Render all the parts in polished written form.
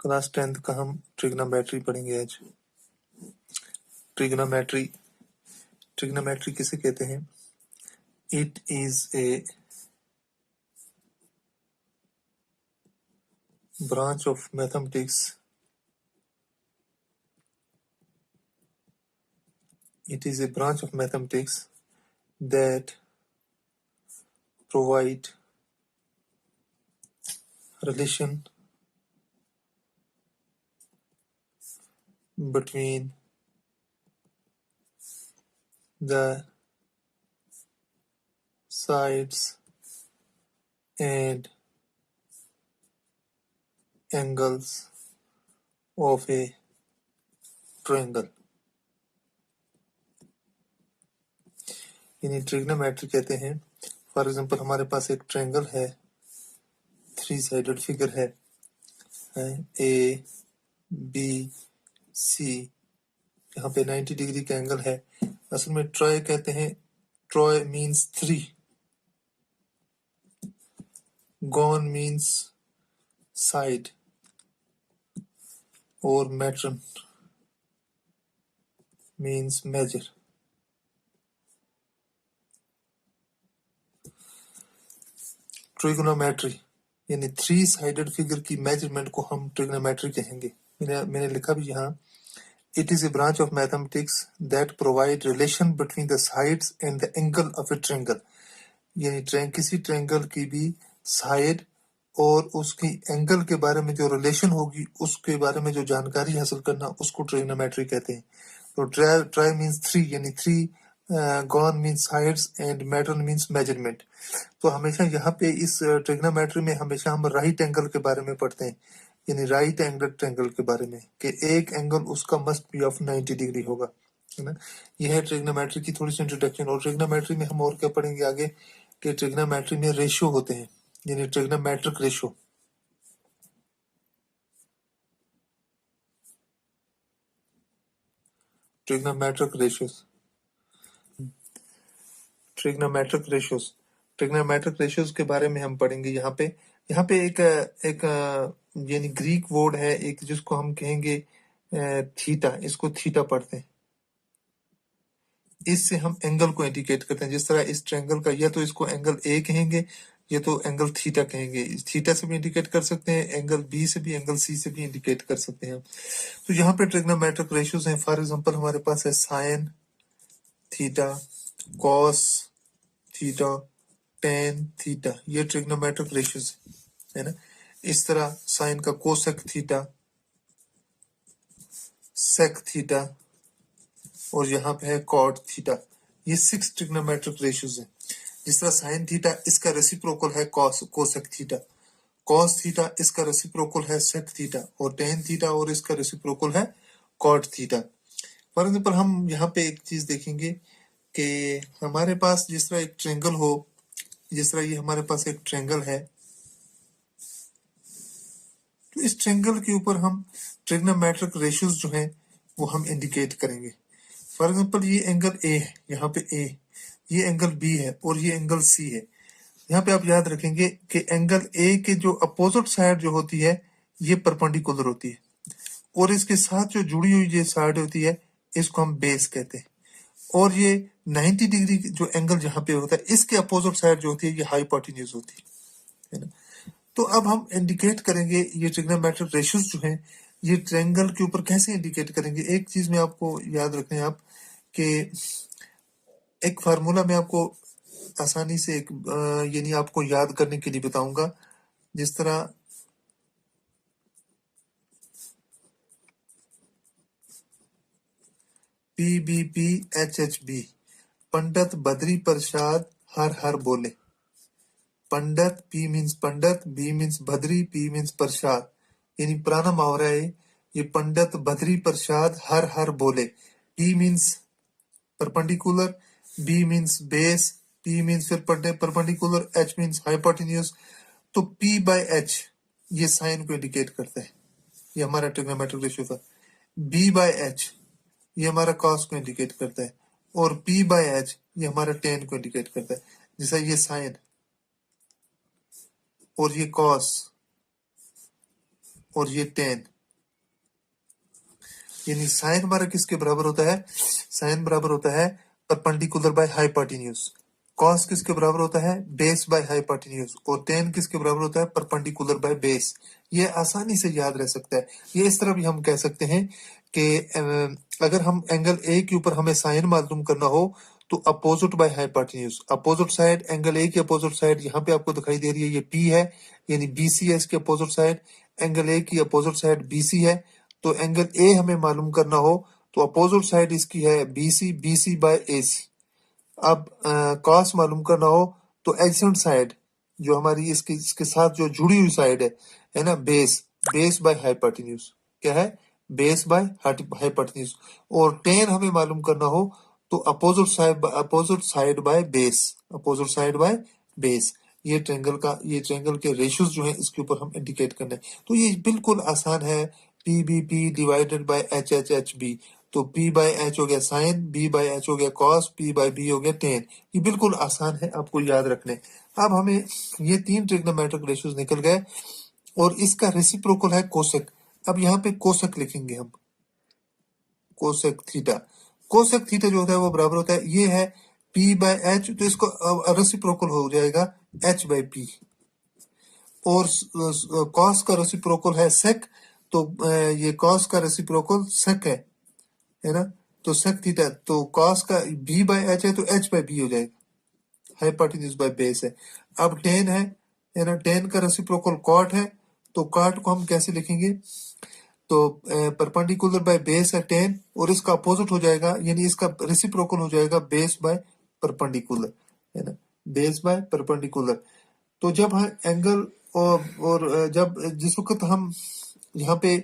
Class 10th का हम trigonometry पढ़ेंगे आज। ट्रिग्नोमेट्री किसे कहते हैं? It is a branch of mathematics. It is a branch of mathematics that provide relation between the sides and angles of a triangle. यानी trigonometry कहते हैं। फॉर एग्जांपल हमारे पास एक ट्रायंगल है, 3 साइडेड फिगर है ए बी सी, यहाँ पे 90 degree का एंगल है। असल में ट्राय कहते हैं, try means 3, gone means side और मैट्रन मीन्स मेजर। ट्रिग्नोमेट्री यानी 3 साइडेड फिगर की मेजरमेंट को हम ट्रिग्नोमेट्री कहेंगे। मैंने लिखा भी यहाँ, it is a branch of mathematics that provide relation between the sides and the angle of A triangle. यानी किसी ट्रायंगल की भी साइड और उसकी एंगल के बारे में जो रिलेशन होगी, उसके बारे में जो जानकारी हासिल करना, उसको ट्रिग्नोमेट्री कहते हैं। तो ट्राई मीन्स 3, यानी 3, gone means sides and matron means measurement. तो हमेशा यहाँ पे इस ट्रिग्नोमेट्री में हमेशा हम राइट एंगल के बारे में पढ़ते हैं, यानी राइट एंगल ट्रायंगल के बारे में, कि एक एंगल उसका मस्ट बी ऑफ 90 डिग्री होगा, है ना। यह है ट्रिग्नोमेट्री की थोड़ी सी इंट्रोडक्शन। और ट्रिग्नोमेट्री में हम और क्या पढ़ेंगे आगे, कि ट्रिग्नोमेट्री में रेशियो होते हैं, यानी ट्रिग्नोमेट्रिक रेशियो। ट्रिग्नोमेट्रिक रेशियोज के बारे में हम पढ़ेंगे। यहाँ पे एक यानी ग्रीक वर्ड है एक, जिसको हम कहेंगे थीटा। इसको थीटा पढ़ते हैं। इससे हम एंगल को इंडिकेट करते हैं। जिस तरह इस ट्रायंगल का, या तो इसको एंगल ए कहेंगे या तो एंगल थीटा कहेंगे। थीटा से भी इंडिकेट कर सकते हैं, एंगल बी से भी, एंगल सी से भी इंडिकेट कर सकते हैं। तो यहाँ पे ट्रिग्नोमेट्रिक रेशियोज हैं। फॉर एग्जांपल हमारे पास है sine theta, cos theta, tan theta, ये ट्रिग्नोमेट्रिक रेशियोज है ना। इस तरह साइन का कोसेक थीटा, सेक थीटा, और यहाँ पे है कॉट थीटा। ये 6 ट्रिग्नोमेट्रिक रेशियोज हैं। जिस तरह साइन थीटा, इसका रेसिप्रोकल है कोसेक थीटा, कॉस थीटा इसका रेसिप्रोकल है सेक थीटा, और टेन थीटा और इसका रेसिप्रोकल है कॉट थीटा। फॉर एग्जांपल हम यहाँ पे एक चीज देखेंगे कि हमारे पास जिस तरह एक ट्रायंगल हो, जिस तरह ये हमारे पास एक ट्रायंगल है, तो इस ट्रायंगल के ऊपर हम ट्रिग्नोमेट्रिक रेशियोज जो हैं वो हम इंडिकेट करेंगे। फॉर एग्जांपल ये एंगल ए है, यहाँ पे ए, ये एंगल बी है और ये एंगल सी है। यहाँ पे आप याद रखेंगे कि एंगल ए के जो अपोजिट साइड जो होती है, ये परपेंडिकुलर होती है, और इसके साथ जो जुड़ी हुई ये साइड होती है, इसको हम बेस कहते हैं। और ये 90 डिग्री जो एंगल जहाँ पे होता है, इसके अपोजिट साइड जो होती है, ये हाइपोटेन्यूज होती है ना। तो अब हम इंडिकेट करेंगे ये ट्रिग्नोमेट्रिक रेशियोज जो हैं, ये ट्रायंगल के ऊपर कैसे इंडिकेट करेंगे। एक चीज में आपको याद रखना है आप, कि एक फार्मूला में आपको आसानी से एक यानी आपको याद करने के लिए बताऊंगा। जिस तरह PBPHHB, पंडित बद्री प्रसाद हर हर बोले। Pandit, P means Pandit, B means Badri, P means Prasad, यानी पुराना मुहावरा है ये, पंडित बद्री प्रसाद हर हर बोले। P means perpendicular, B means base, P means फिर परपेंडिकुलर, H मीन्स हाइपोटेन्यूज। तो P बाय H ये साइन को इंडिकेट करता है, ये हमारा ट्रिग्नोमेट्रिक रेशियो था। B बाय H ये हमारा कॉस को इंडिकेट करता है, और P बाय H ये हमारा टेन को इंडिकेट करता है। जैसा ये साइन और ये कॉस और ये टेन, यानी साइन हमारा किसके बराबर होता है, साइन बराबर होता है परपेंडिकुलर बाय हाइपोटेन्यूज, कॉस किसके बराबर होता है, बेस बाय हाइपोटेन्यूज, और टेन किसके बराबर होता है, परपेंडिकुलर बाय बेस। ये आसानी से याद रह सकता है। ये इस तरह भी हम कह सकते हैं कि अगर हम एंगल ए के ऊपर हमें साइन मालूम करना हो तो opposite by hypotenuse, opposite side angle A की अपोजिट साइड यहाँ पे आपको दिखाई दे रही है, ये पी है, यानी बीसी है इसके अपोजिट साइड, एंगल ए की अपोजिट साइड बीसी है। तो एंगल ए हमें मालूम करना हो तो अपोजिट साइड इसकी है बीसी, बीसी बाय एसी। अब कॉस मालूम करना हो तो एडजेसेंट साइड जो हमारी इसके साथ जो जुड़ी हुई साइड है ना, बेस, बेस बाय हाइपोटेन्यूज, क्या है, बेस बाय हाइपोटेन्यूज। और टेन हमें मालूम करना हो तो opposite side by base, opposite side by base. ये ट्रेंगल के रेशियोज जो है इसके ऊपर हम इंडिकेट करना है। तो ये बिल्कुल आसान है, P B P divided by H H H B. तो P बाय एच हो गया साइन, B बाय एच हो गया कॉस, P बाय B हो गया टेन। ये बिल्कुल आसान है आपको याद रखने। अब हमें ये तीन ट्रिग्नोमेट्रिक रेशियोज निकल गए और इसका रेसिप्रोकल है कोसेक। अब यहाँ पे कोसेक लिखेंगे हम, कोसेक थीटा। कोसेक थीटा जो होता है वो बराबर होता है, ये है P बाय एच, तो इसको रेसिप्रोकल हो जाएगा H बाय P। और कॉस का रेसिप्रोकल है सेक, तो ये कॉस का रेसिप्रोकल सेक है ना, तो सेक थीटा, तो कॉस का b बाय एच है तो h बाय बी हो जाएगा, हाइपोटेन्यूज बाय बेस है। अब टेन है ना, टेन का रेसिप्रोकल कॉट है, तो कॉट को हम कैसे लिखेंगे, तो परपेंडिकुलर बाय बेस है टेन, और इसका अपोजिट हो जाएगा, यानी इसका रेसिप्रोकल हो जाएगा बेस बाय परपेंडिकुलर, है ना, बेस बाय परपेंडिकुलर। तो जब हम एंगल और जब जिस वक्त हम यहाँ पे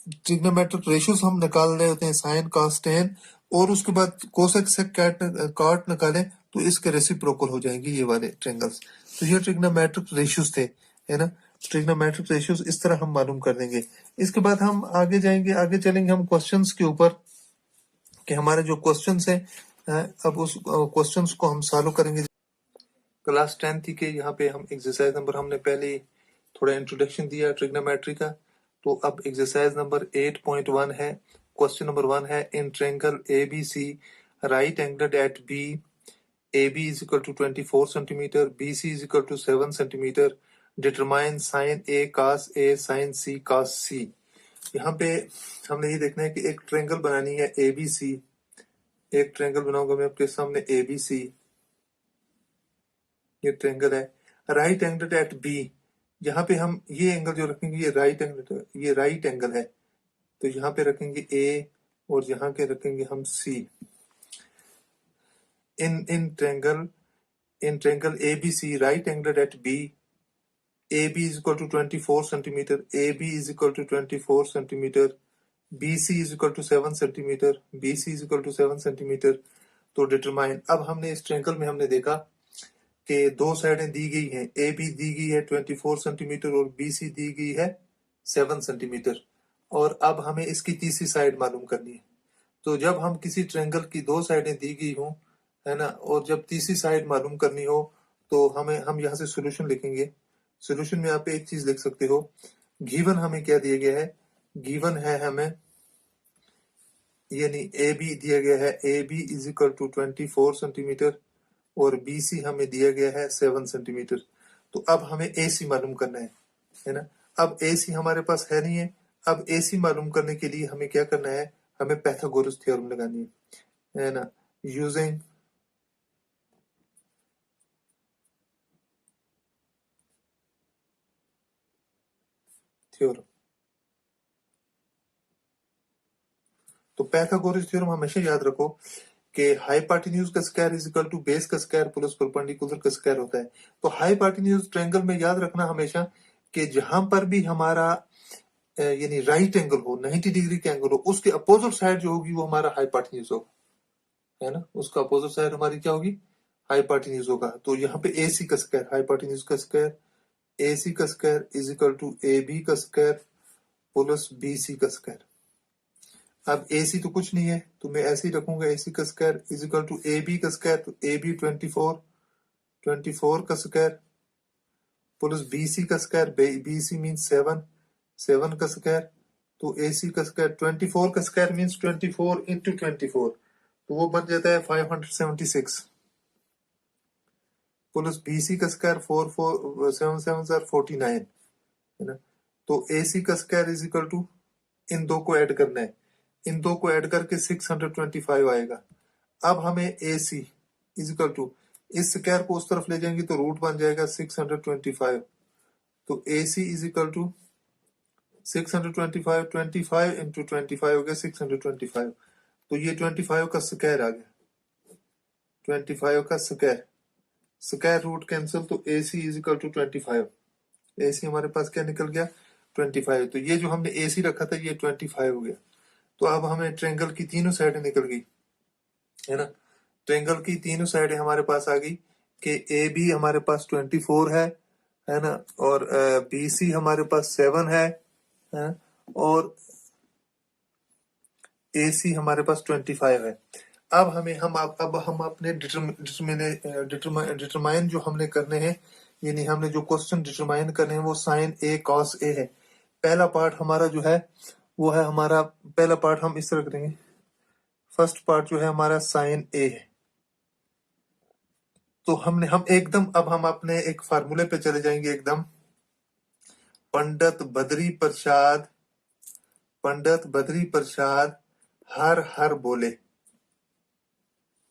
ट्रिग्नोमेट्रिक रेशियोज हम निकाल रहे होते हैं, साइन कॉस टेन, और उसके बाद कोसेक सेक कॉट निकालें तो इसके रेसिप्रोकल हो जाएंगे ये वाले ट्रेंगल्स। तो ये ट्रिग्नोमेट्रिक रेशियोज थे, है ना, ट्रिग्नोमेट्रिक रेशियोज इस तरह हम मालूम कर देंगे। इसके बाद हम आगे जाएंगे, आगे चलेंगे हम क्वेश्चंस के ऊपर, कि हमारे जो क्वेश्चंस हैं, अब उस क्वेश्चंस को हम सॉल्व करेंगे। क्लास 10 के यहाँ पे हम एक्सरसाइज नंबर, हमने पहले थोड़ा इंट्रोडक्शन दिया ट्रिग्नोमेट्री का, तो अब एक्सरसाइज नंबर 8.1 है। क्वेश्चन नंबर 1 है, इन triangle ABC right angled eight B, AB is equal to 24 centimeter, BC is equal to 7 centimeter, determine sin A cos A sin C cos C। यहाँ पे हमने ये देखना है कि एक ट्रायंगल बनानी है ABC, एक ट्रायंगल बनाऊंगा मैं आपके सामने ABC, ये ट्रायंगल है राइट एंगल्ड एट बी। यहाँ पे हम ये एंगल जो रखेंगे ये राइट एंगल है, तो यहाँ पे रखेंगे ए और यहाँ के रखेंगे हम C. In triangle ABC right angled at B, AB is equal to 24 centimeter, AB is equal to 24 centimeter, BC is equal to 7 centimeter, BC is equal to 7 centimeter। तो डिटरमाइन, अब हमने इस ट्रायंगल में हमने देखा कि दो साइडें दी गई हैं, ए बी दी गई है 24 सेंटीमीटर और बी सी दी गई है 7 सेंटीमीटर, और अब हमें इसकी तीसरी साइड मालूम करनी है। तो जब हम किसी ट्रायंगल की दो साइडें दी गई हों, है ना, और जब तीसरी साइड मालूम करनी हो तो हम यहाँ से सोल्यूशन लिखेंगे। सोल्यूशन में आप एक चीज लिख सकते हो, गिवन हमें क्या दिया गया है, गिवन है हमें, यानी ए बी दिया गया है, A B is equal to 24 centimetre और बी सी हमें दिया गया है 7 सेंटीमीटर। तो अब हमें ए सी मालूम करना है ना। अब ए सी हमारे पास है नहीं है, अब ए सी मालूम करने के लिए हमें क्या करना है, हमें पाइथागोरस थ्योरम लगानी है ना, यूजिंग थ्योरम। तो पाइथागोरस थ्योरम हमेशा याद रखो कि हाइपोटेन्यूज का square is equal to base का स्क्वायर प्लस परपेंडिकुलर का स्क्वायर होता है। तो हाइपोटेन्यूज ट्रायंगल में याद रखना हमेशा कि जहां पर भी हमारा यानी राइट एंगल हो, 90 डिग्री का एंगल हो, उसके अपोजिट साइड जो होगी वो हमारा हाइपोटेन्यूज होगा, है ना, उसका अपोजिट साइड हमारी क्या होगी, हाइपोटेन्यूज होगा। तो यहाँ पे ए सी का स्क्वायर, हाइपोटेन्यूज का स्क्वायर, ए सी का square is equal to A B का स्क्वायर प्लस बी सी का स्क्वायर। अब ए सी तो कुछ नहीं है तो मैं ऐसे ही रखूंगा, ए सी का square is equal to A B का स्क्वायर, तो ए बी 24 का स्क्वायर प्लस बी सी का स्क्वायर, बी सी मीन 7 का स्क्वायर तो AC का स्क्वायर 24 का स्क्वायर मीन्स 24 इंटू 24, तो वो बन जाता है 576 प्लस BC का स्क्वायर 4 7 7 49 है ना। तो AC का स्क्वायर इज इक्वल टू इन दो को ऐड करना है, इन दो को ऐड करके 625 आएगा। अब हमें AC इज इक्वल टू इस स्क्वायर को उस तरफ ले जाएंगे तो रूट बन जाएगा 625, तो AC is equal to 625 25 into 25 हो गया 625, तो ये 25 का स्क्वायर आ गया, 25 का स्क्वायर, स्क्वायर रूट कैंसिल, तो AC is equal to 25, AC हमारे पास क्या निकल गया 25, तो ये जो हमने AC रखा था ये 25 हो गया। तो अब हमें ट्रायंगल की तीनों साइडें निकल गई है ना, ट्रायंगल की तीनों साइडें हमारे पास आ गई कि AB हमारे पास 24 है ना, और BC हमारे पास 7 है और AC हमारे पास 25 है। अब हम अपने डिटरमाइन जो हमने करने हैं, यानी हमने जो क्वेश्चन डिटरमाइन करने हैं वो साइन A cos A है। पहला पार्ट हमारा जो है वो है हमारा, पहला पार्ट हम इस तरह करेंगे, फर्स्ट पार्ट जो है हमारा साइन A है। तो हम एकदम अब हम अपने एक फार्मूले पे चले जाएंगे एकदम, पंडित बद्री प्रसाद हर हर बोले,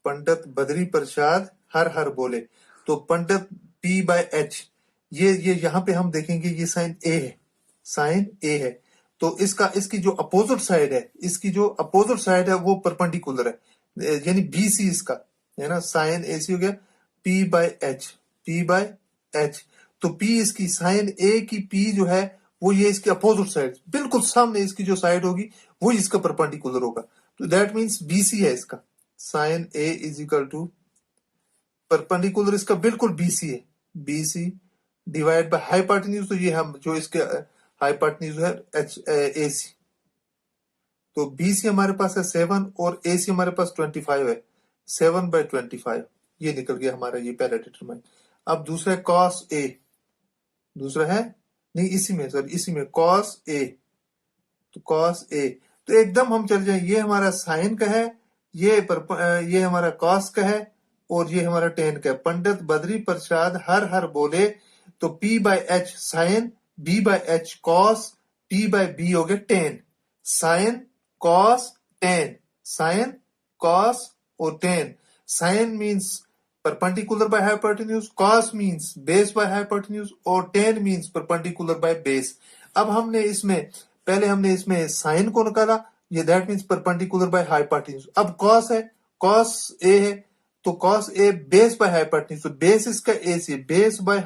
पंडित बद्री प्रसाद हर हर बोले। तो पंडित P/H, ये यहाँ पे हम देखेंगे ये साइन A है, साइन A है, तो इसकी जो अपोजिट साइड है, इसकी जो अपोजिट साइड है वो परपेंडिकुलर है, यानी BC इसका है ना, साइन AC हो गया P/H, तो P इसकी साइन A की P जो है वो ये इसकी अपोजिट साइड, बिल्कुल सामने इसकी जो साइड होगी वो इसका परपेंडिकुलर होगा, तो दैट मींस BC है इसका, sine A is equal to perpendicular इसका बिल्कुल BC है, BC डिवाइड बाय हाइपोटेन्यूज, तो ये हम जो इसके हाइपोटेन्यूज है AC, तो BC हमारे पास है 7 और AC हमारे पास 25 है, 7/25 ये निकल गया हमारा ये पहला डिटरमाइन। अब दूसरा है cos A, दूसरा है नहीं इसी में cos A, तो cos A, तो एकदम हम चल जाए, ये हमारा साइन का है, ये हमारा cos का है और ये हमारा tan का है। पंडित बद्री प्रसाद हर हर बोले, तो P/H sign, B/H cos, P/B हो गया tan, sine cos tan, sine cos और tan, sine means perpendicular by hypotenuse, cos means base by hypotenuse और tan means perpendicular by base। अब हमने इसमें साइन को निकाला, ये that means perpendicular by hypotenuse. अब cos है, cos A है, तो cos A base by hypotenuse, तो बेस इसका A से बेस बाय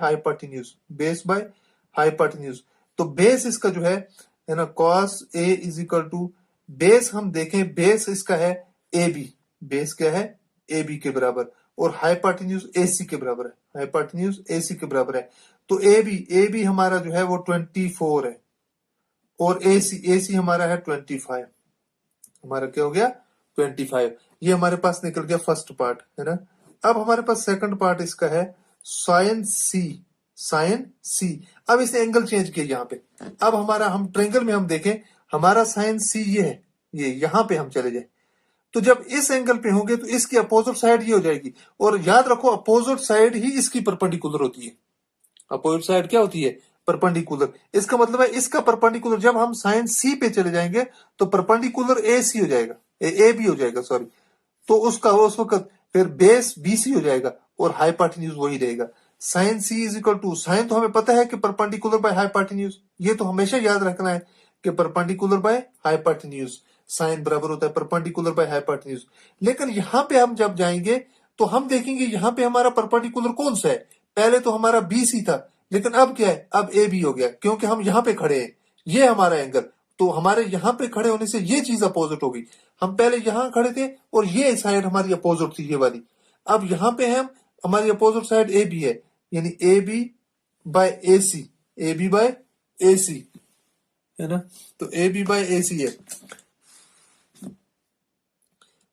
हाइपोटेन्यूज, तो बेस इसका जो है ना cos A is equal to, base हम देखें, बेस इसका है AB, बेस क्या है AB के बराबर, और हाइपोटेन्यूज AC के बराबर है, हाइपोटेन्यूज AC के बराबर है, तो AB हमारा जो है वो 24 है और AC हमारा है 25, हमारा क्या हो गया 25, ये हमारे पास निकल गया फर्स्ट पार्ट है ना। अब हमारे पास सेकंड पार्ट इसका है साइन C, अब इसे एंगल चेंज किया यहाँ पे, अब हम ट्रायंगल में हम देखें, हमारा साइन C ये है, ये यहाँ पे हम चले जाए, तो जब इस एंगल पे होंगे तो इसकी अपोजिट साइड ये हो जाएगी, और याद रखो अपोजिट साइड ही इसकी परपेंडिकुलर होती है, अपोजिट साइड क्या होती है परपेंडिकुलर, इसका मतलब है इसका परपेंडिकुलर, जब हम साइन C पे चले जाएंगे तो परपेंडिकुलर AC हो जाएगा, AB हो जाएगा सॉरी, तो उसका उस वक्त फिर बेस BC हो जाएगा और हाइपोटेन्यूज वही रहेगा। Sine C is equal to, sine तो हमें पता है कि परपेंडिकुलर बाय हाइपोटेन्यूज, ये तो हमेशा याद रखना है कि परपेंडिकुलर बाय हाइपोटेन्यूज, साइन बराबर होता है परपेंडिकुलर बाय हाइपोटेन्यूज। लेकिन यहाँ पे हम जब जाएंगे तो हम देखेंगे यहाँ पे हमारा परपेंडिकुलर कौन सा है, पहले तो हमारा BC था, लेकिन अब क्या है, अब AB हो गया, क्योंकि हम यहाँ पे खड़े हैं, ये हमारा एंगल, तो हमारे यहाँ पे खड़े होने से ये चीज अपोजिट हो गई, हम पहले यहाँ खड़े थे और ये साइड हमारी अपोजिट थी ये वाली, अब यहाँ पे हम हमारी अपोजिट साइड AB है, यानी AB/AC, AB/AC है ना, तो AB/AC है,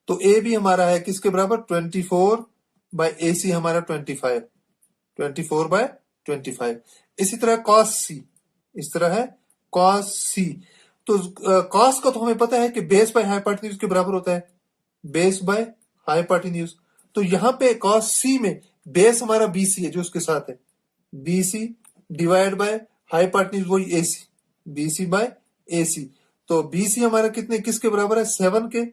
तो AB हमारा है किसके बराबर 24/AC हमारा 25, 24/25। इसी तरह cos C, इस तरह है cos C, तो कॉस का तो हमें पता है कि बेस बाय हाइपोटेन्यूज के बराबर होता है, बेस बाय हाइपोटेन्यूज। तो यहाँ पे कॉस सी में बेस हमारा बीसी है जो उसके साथ है, बीसी डिवाइड बाय हाइपोटेन्यूज वही एसी, बीसी बाय एसी। तो बीसी हमारा कितने किसके बराबर है 7 के,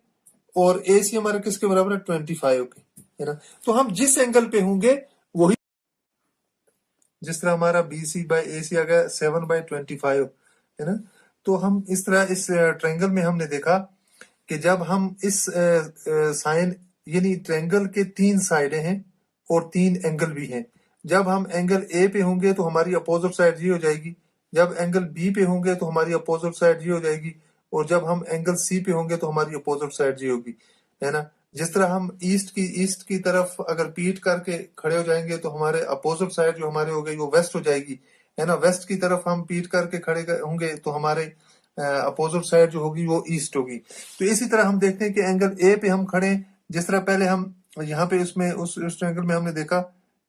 और एसी हमारा किसके बराबर है 25 के, है ना। तो हम जिस एंगल पे होंगे वही, जिस तरह हमारा बीसी बाय एसी आ गया 7/25, है ना। तो हम इस तरह इस ट्रायंगल में हमने देखा कि जब हम इस साइन यानी ट्रायंगल के 3 साइडें हैं और 3 एंगल भी हैं। जब हम एंगल ए पे होंगे तो हमारी अपोजिट साइड ये हो जाएगी, जब एंगल बी पे होंगे तो हमारी अपोजिट साइड ये हो जाएगी, और जब हम एंगल सी पे होंगे तो हमारी अपोजिट साइड ये होगी, है ना। जिस तरह हम ईस्ट की तरफ अगर पीठ करके खड़े हो जाएंगे तो हमारे अपोजिट साइड जो हमारे हो गई वो वेस्ट हो जाएगी, है ना। वेस्ट की तरफ हम पीठ करके खड़े होंगे तो हमारे अपोजिट साइड जो होगी वो ईस्ट होगी। तो इसी तरह हम देखते हैं कि एंगल ए पे हम खड़े, जिस तरह पहले हम यहाँ पे उसमें उस ट्रायंगल में हमने देखा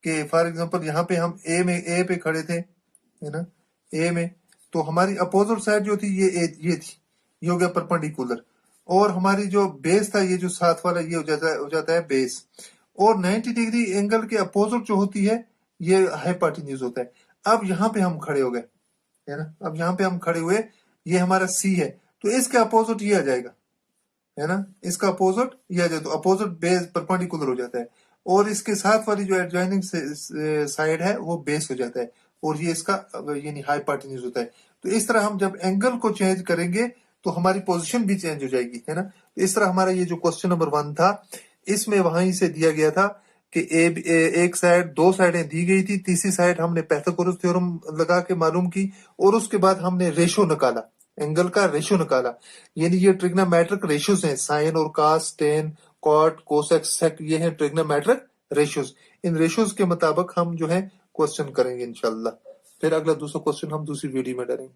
कि फॉर एग्जांपल यहाँ पे हम ए पे खड़े थे, है ना, ए में, तो हमारी अपोजिट साइड जो थी ये थी, ये हो गया परपेंडिकुलर, और हमारी जो बेस था ये जो साथ वाला ये हो जाता है बेस, और 90 डिग्री एंगल के अपोजिट जो होती है ये हाइपोटेन्यूज होता है। अब यहाँ पे हम खड़े हो गए, है ना, अब यहाँ पे हम खड़े हुए, ये हमारा सी है, तो इसके अपोजिट ये आ जाएगा, है ना, इसका अपोजिट ये आ जाए, तो अपोजिट बेस परपेंडिकुलर हो जाता है, और इसके साथ वाली जो एडजॉइनिंग साइड है वो बेस हो जाता है, और ये इसका यानी हाइपोटेन्यूज होता है। तो इस तरह हम जब एंगल को चेंज करेंगे तो हमारी पोजीशन भी चेंज हो जाएगी, है ना। तो इस तरह हमारा ये जो क्वेश्चन नंबर 1 था, इसमें वहीं से दिया गया था कि एक साइड, 2 साइडें दी गई थी, तीसरी साइड हमने पाइथागोरस थ्योरम लगा के मालूम की, और उसके बाद हमने रेशो निकाला, एंगल का रेशो निकाला, यानी ये ट्रिग्नोमेट्रिक रेशियोज हैं, साइन और कास, टेन, कॉट, कोसेक, सेक, ये हैं ट्रिग्नोमेट्रिक रेशियोज। इन रेशियोज के मुताबिक हम जो है क्वेश्चन करेंगे इंशाल्लाह। फिर अगला दूसरा क्वेश्चन हम दूसरी वीडियो में करेंगे।